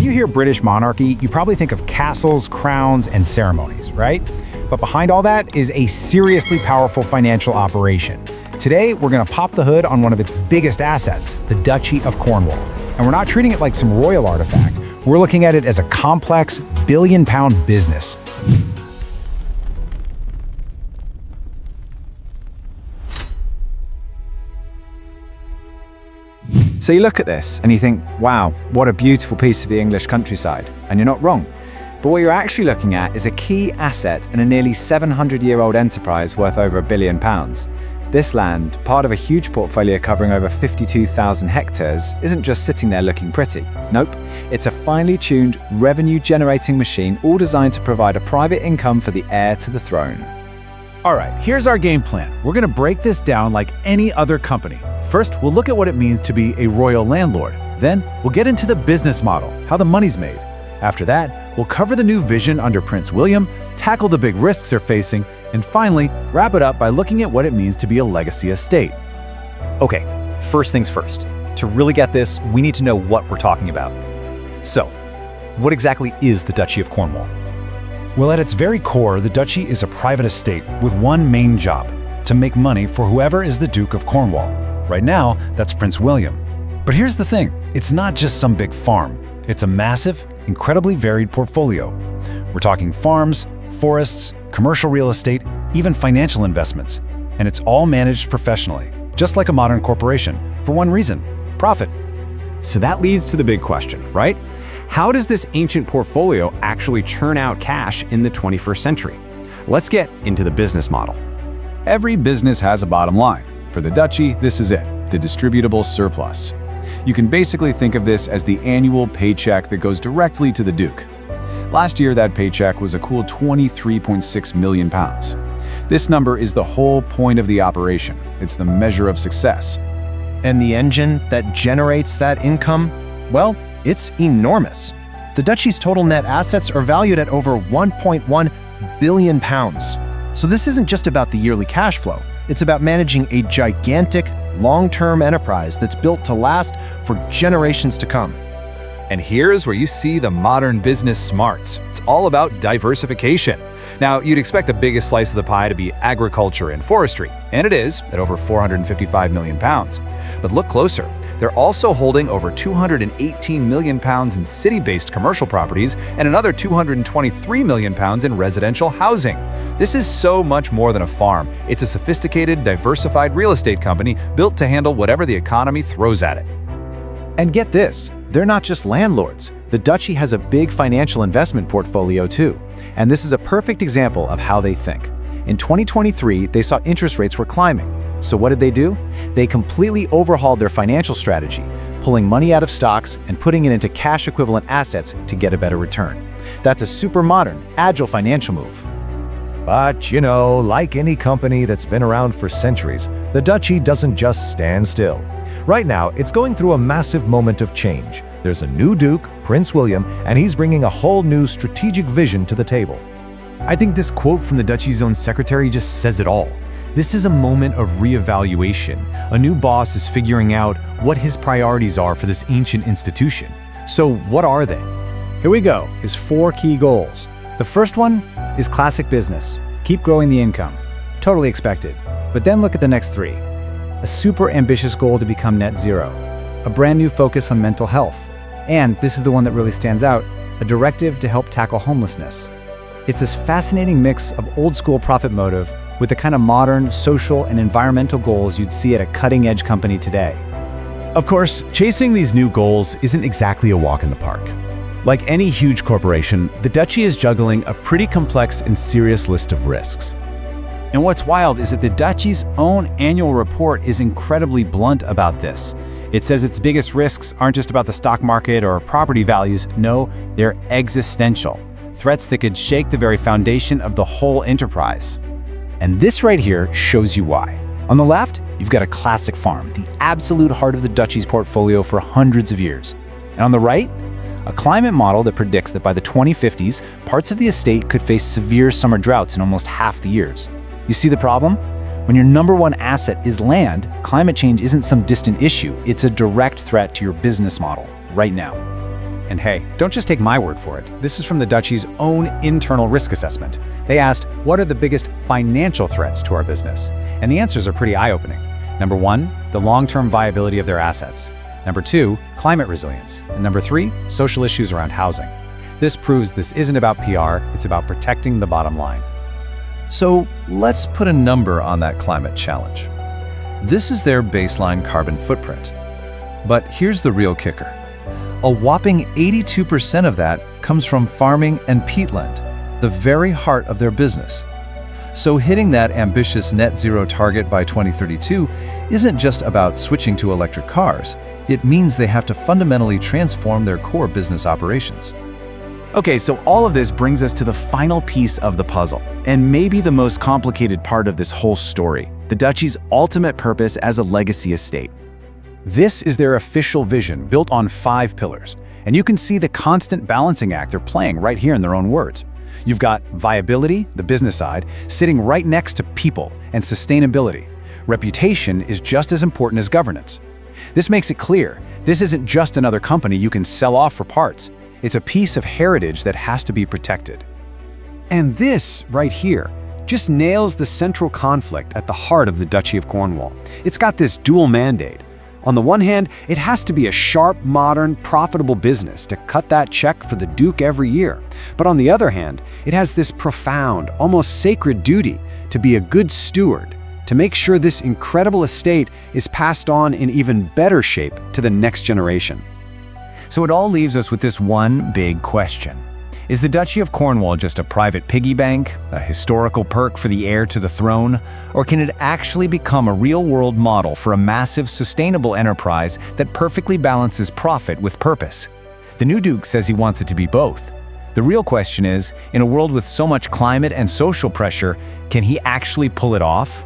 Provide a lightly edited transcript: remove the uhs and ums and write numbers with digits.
you hear British monarchy, you probably think of castles, crowns, and ceremonies, right? But behind all that is a seriously powerful financial operation. Today, we're gonna pop the hood on one of its biggest assets, the Duchy of Cornwall. And we're not treating it like some royal artifact. We're looking at it as a complex, billion-pound business. So you look at this and you think, wow, what a beautiful piece of the English countryside. And you're not wrong. But what you're actually looking at is a key asset in a nearly 700-year-old enterprise worth over £1 billion. This land, part of a huge portfolio covering over 52,000 hectares, isn't just sitting there looking pretty. Nope, it's a finely tuned, revenue-generating machine all designed to provide a private income for the heir to the throne. All right, here's our game plan. We're gonna break this down like any other company. First, we'll look at what it means to be a royal landlord. Then, we'll get into the business model, how the money's made. After that, we'll cover the new vision under Prince William, tackle the big risks they're facing, and finally, wrap it up by looking at what it means to be a legacy estate. Okay, first things first. To really get this, we need to know what we're talking about. So, what exactly is the Duchy of Cornwall? Well, at its very core, the duchy is a private estate with one main job: to make money for whoever is the Duke of Cornwall. Right now, that's Prince William. But here's the thing, it's not just some big farm. It's a massive, incredibly varied portfolio. We're talking farms, forests, commercial real estate, even financial investments. And it's all managed professionally, just like a modern corporation, for one reason: profit. So that leads to the big question, right? How does this ancient portfolio actually churn out cash in the 21st century? Let's get into the business model. Every business has a bottom line. For the duchy, this is it, the distributable surplus. You can basically think of this as the annual paycheck that goes directly to the Duke. Last year, that paycheck was a cool £23.6 million. This number is the whole point of the operation. It's the measure of success. And the engine that generates that income, well, it's enormous. The duchy's total net assets are valued at over £1.1 billion. So this isn't just about the yearly cash flow. It's about managing a gigantic, long-term enterprise that's built to last for generations to come. And here's where you see the modern business smarts. It's all about diversification. Now, you'd expect the biggest slice of the pie to be agriculture and forestry, and it is, at over £455 million. But look closer. They're also holding over £218 million in city-based commercial properties and another £223 million in residential housing. This is so much more than a farm. It's a sophisticated, diversified real estate company built to handle whatever the economy throws at it. And get this, they're not just landlords. The duchy has a big financial investment portfolio too. And this is a perfect example of how they think. In 2023, they saw interest rates were climbing. So what did they do? They completely overhauled their financial strategy, pulling money out of stocks and putting it into cash equivalent assets to get a better return. That's a super modern, agile financial move. But, you know, like any company that's been around for centuries, the duchy doesn't just stand still. Right now, it's going through a massive moment of change. There's a new Duke, Prince William, and he's bringing a whole new strategic vision to the table. I think this quote from the duchy's own secretary just says it all. This is a moment of reevaluation. A new boss is figuring out what his priorities are for this ancient institution. So what are they? Here we go, his 4 key goals. The first one is classic business. Keep growing the income. Totally expected. But then look at the next 3. A super ambitious goal to become net zero. A brand new focus on mental health. And this is the one that really stands out, a directive to help tackle homelessness. It's this fascinating mix of old school profit motive with the kind of modern, social, and environmental goals you'd see at a cutting-edge company today. Of course, chasing these new goals isn't exactly a walk in the park. Like any huge corporation, the duchy is juggling a pretty complex and serious list of risks. And what's wild is that the duchy's own annual report is incredibly blunt about this. It says its biggest risks aren't just about the stock market or property values. No, they're existential. Threats that could shake the very foundation of the whole enterprise. And this right here shows you why. On the left, you've got a classic farm, the absolute heart of the duchy's portfolio for hundreds of years. And on the right, a climate model that predicts that by the 2050s, parts of the estate could face severe summer droughts in almost half the years. You see the problem? When your number one asset is land, climate change isn't some distant issue. It's a direct threat to your business model right now. And hey, don't just take my word for it. This is from the duchy's own internal risk assessment. They asked, what are the biggest financial threats to our business? And the answers are pretty eye-opening. Number 1, the long-term viability of their assets. Number 2, climate resilience. And number 3, social issues around housing. This proves this isn't about PR, it's about protecting the bottom line. So let's put a number on that climate challenge. This is their baseline carbon footprint. But here's the real kicker. A whopping 82% of that comes from farming and peatland, the very heart of their business. So hitting that ambitious net zero target by 2032 isn't just about switching to electric cars. It means they have to fundamentally transform their core business operations. Okay, so all of this brings us to the final piece of the puzzle, and maybe the most complicated part of this whole story, the duchy's ultimate purpose as a legacy estate. This is their official vision, built on 5 pillars, and you can see the constant balancing act they're playing right here in their own words. You've got viability, the business side, sitting right next to people and sustainability. Reputation is just as important as governance. This makes it clear, this isn't just another company you can sell off for parts. It's a piece of heritage that has to be protected. And this, right here, just nails the central conflict at the heart of the Duchy of Cornwall. It's got this dual mandate. On the one hand, it has to be a sharp, modern, profitable business to cut that check for the Duke every year. But on the other hand, it has this profound, almost sacred duty to be a good steward, to make sure this incredible estate is passed on in even better shape to the next generation. So it all leaves us with this one big question. Is the Duchy of Cornwall just a private piggy bank, a historical perk for the heir to the throne, or can it actually become a real-world model for a massive, sustainable enterprise that perfectly balances profit with purpose? The new Duke says he wants it to be both. The real question is, in a world with so much climate and social pressure, can he actually pull it off?